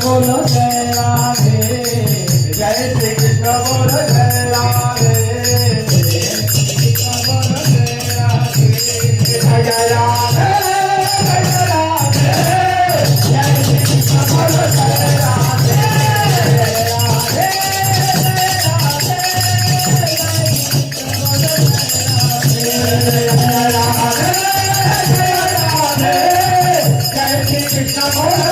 बोलो जय राधे, जय श्री कृष्ण बोलो जय राधे, जय श्री कृष्ण बोलो जय राधे, जय श्री कृष्ण बोलो जय राधे, जय राधे, जय राधे, जय श्री कृष्ण बोलो जय राधे, जय राधे, जय राधे, जय राधे, जय श्री कृष्ण बोलो